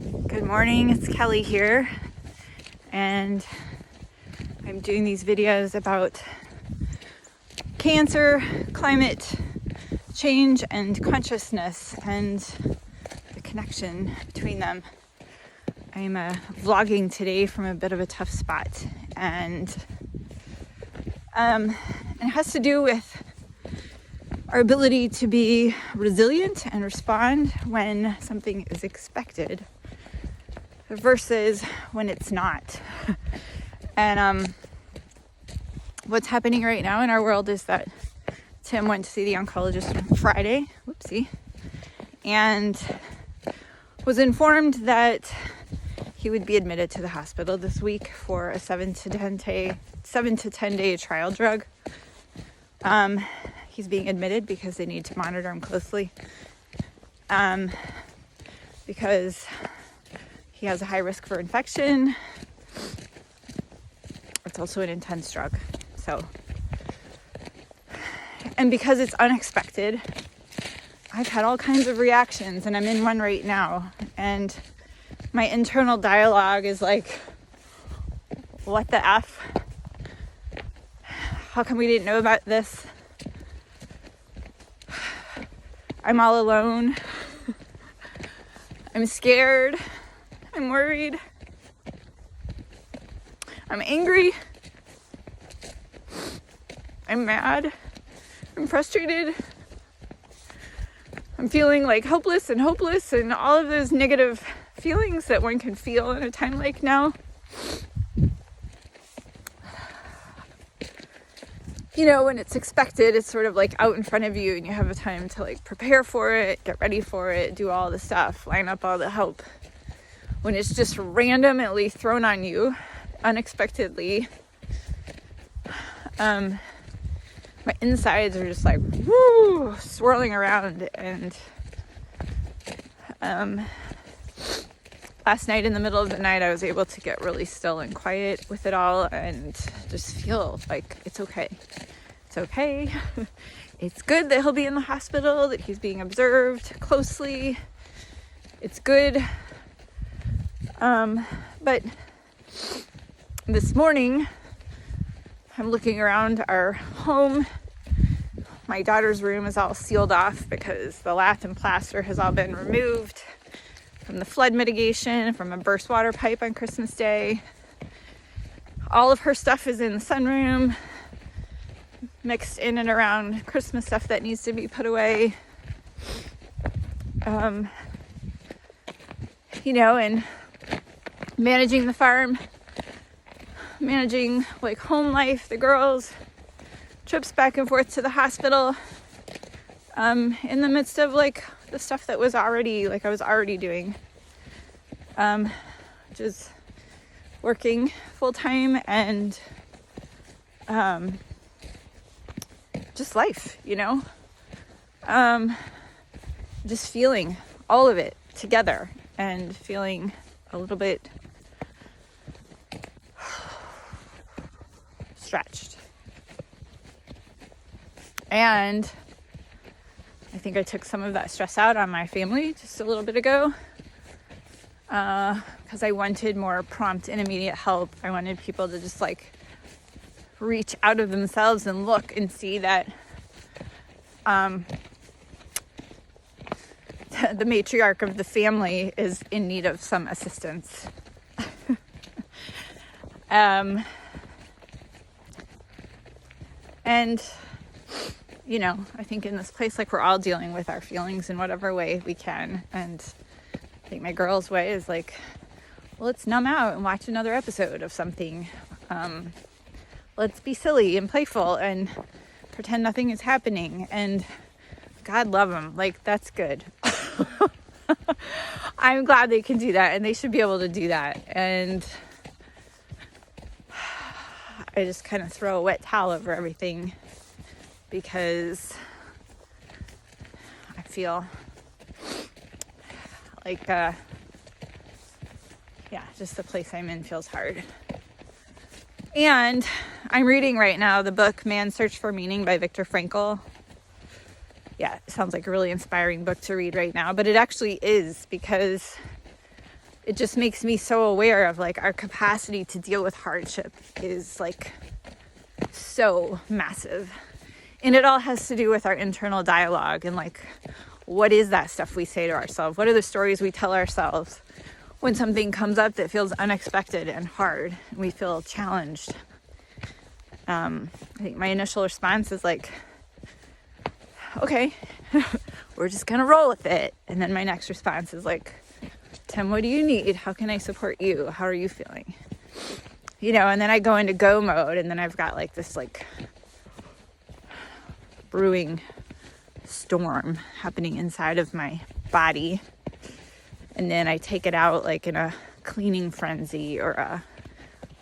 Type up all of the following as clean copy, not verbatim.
Good morning, it's Kelly here, and I'm doing these videos about cancer, climate change, and consciousness, and the connection between them. I'm vlogging today from a bit of a tough spot, and it has to do with our ability to be resilient and respond when something is expected versus when it's not. And what's happening right now in our world is that Tim went to see the oncologist on Friday, and was informed that he would be admitted to the hospital this week for a 7 to 10 day trial drug. He's being admitted because they need to monitor him closely, because he has a high risk for infection. It's also an intense drug. And because it's unexpected, I've had all kinds of reactions, and I'm in one right now. And my internal dialogue is like, what the F? How come we didn't know about this? I'm all alone. I'm scared. I'm worried. I'm angry. I'm mad. I'm frustrated. I'm feeling like helpless and hopeless and all of those negative feelings that one can feel in a time like now. You know, when it's expected, it's sort of like out in front of you and you have a time to like prepare for it, get ready for it, do all the stuff, line up all the help. When it's just randomly thrown on you, unexpectedly, my insides are just like, woo, swirling around. And last night in the middle of the night, I was able to get really still and quiet with it all and just feel like it's okay. It's okay. It's good that he'll be in the hospital, that he's being observed closely. It's good. But this morning, I'm looking around our home. My daughter's room is all sealed off because the lath and plaster has all been removed from the flood mitigation, from a burst water pipe on Christmas Day. All of her stuff is in the sunroom, mixed in and around Christmas stuff that needs to be put away. And managing the farm, managing like home life, the girls, trips back and forth to the hospital, in the midst of like the stuff that was already, like I was already doing, which is working full time and just life, just feeling all of it together and feeling a little bit stretched. And I think I took some of that stress out on my family just a little bit ago, because I wanted more prompt and immediate help. I wanted people to just like reach out of themselves and look and see that the matriarch of the family is in need of some assistance. And I think in this place, like, we're all dealing with our feelings in whatever way we can. And I think my girl's way is like, well, let's numb out and watch another episode of something. Let's be silly and playful and pretend nothing is happening. And God love them. Like, that's good. I'm glad they can do that, and they should be able to do that. And I just kind of throw a wet towel over everything because I feel like, just the place I'm in feels hard. And I'm reading right now the book Man's Search for Meaning by Viktor Frankl. Yeah, it sounds like a really inspiring book to read right now, but it actually is, because it just makes me so aware of like our capacity to deal with hardship is like so massive. And it all has to do with our internal dialogue and like, what is that stuff we say to ourselves? What are the stories we tell ourselves when something comes up that feels unexpected and hard and we feel challenged? I think my initial response is like, okay, we're just gonna roll with it. And then my next response is like, Tim, what do you need? How can I support you? How are you feeling? You know, and then I go into go mode, and then I've got like this like brewing storm happening inside of my body. And then I take it out like in a cleaning frenzy or a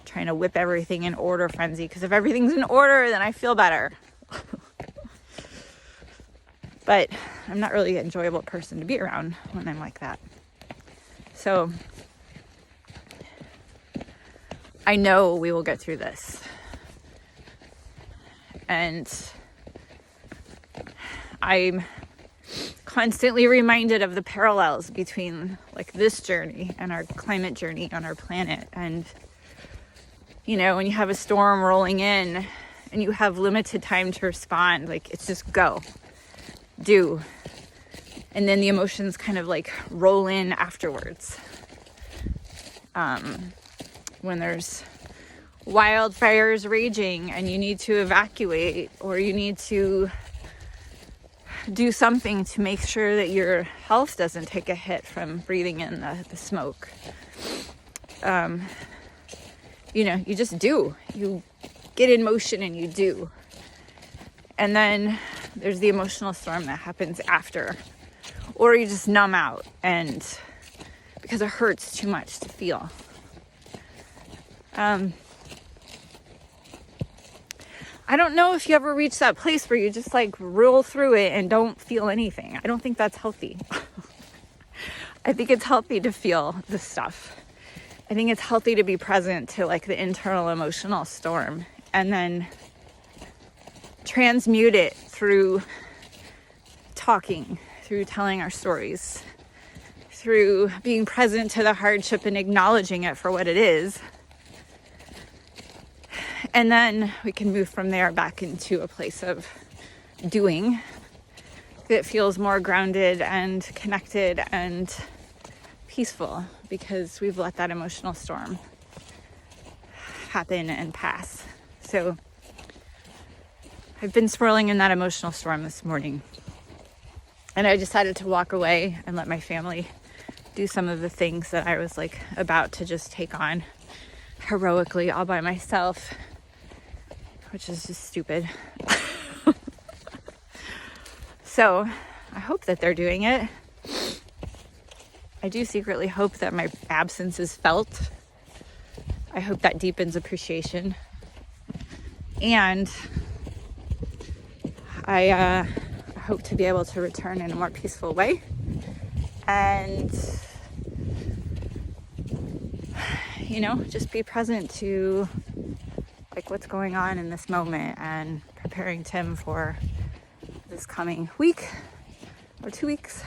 trying to whip everything in order frenzy, because if everything's in order, then I feel better. But I'm not really an enjoyable person to be around when I'm like that. So I know we will get through this. And I'm constantly reminded of the parallels between like this journey and our climate journey on our planet. And, you know, when you have a storm rolling in and you have limited time to respond, like it's just go, do. And then the emotions kind of like roll in afterwards. When there's wildfires raging and you need to evacuate, or you need to do something to make sure that your health doesn't take a hit from breathing in the smoke. You know, you just do. You get in motion and you do. And then there's the emotional storm that happens after. Or you just numb out and because it hurts too much to feel. I don't know if you ever reach that place where you just like roll through it and don't feel anything. I don't think that's healthy. I think it's healthy to feel the stuff. I think it's healthy to be present to like the internal emotional storm and then transmute it through talking, through telling our stories, through being present to the hardship and acknowledging it for what it is. And then we can move from there back into a place of doing that feels more grounded and connected and peaceful, because we've let that emotional storm happen and pass. So I've been swirling in that emotional storm this morning, and I decided to walk away and let my family do some of the things that I was like about to just take on heroically all by myself, which is just stupid. So I hope that they're doing it. I do secretly hope that my absence is felt. I hope that deepens appreciation. And I hope to be able to return in a more peaceful way. And, you know, just be present to like what's going on in this moment and preparing Tim for this coming week or 2 weeks.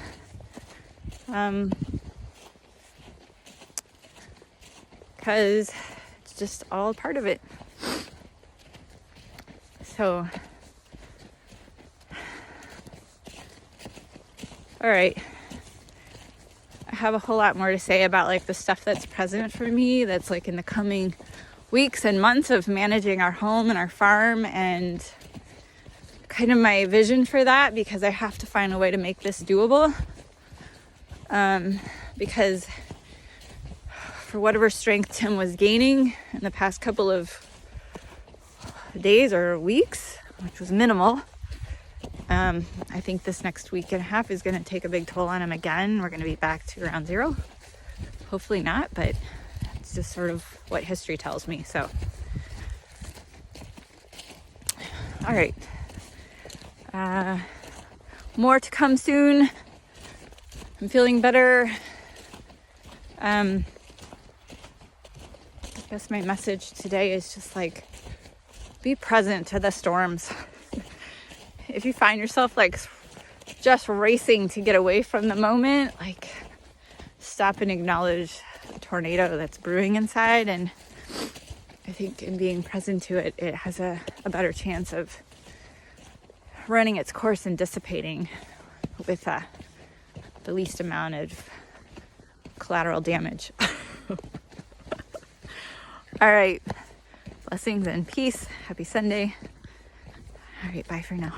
Because it's just all part of it. So, all right. I have a whole lot more to say about like the stuff that's present for me, that's like in the coming weeks and months of managing our home and our farm, and kind of my vision for that, because I have to find a way to make this doable. Because for whatever strength Tim was gaining in the past couple of days or weeks, which was minimal, I think this next week and a half is going to take a big toll on him again. We're going to be back to around zero. Hopefully not, but it's just sort of what history tells me. So, all right. More to come soon. I'm feeling better. I guess my message today is just like, be present to the storms. If you find yourself like just racing to get away from the moment, like stop and acknowledge tornado that's brewing inside, and I think in being present to it, it has a better chance of running its course and dissipating with the least amount of collateral damage. All right. Blessings and peace. Happy Sunday. All right. Bye for now.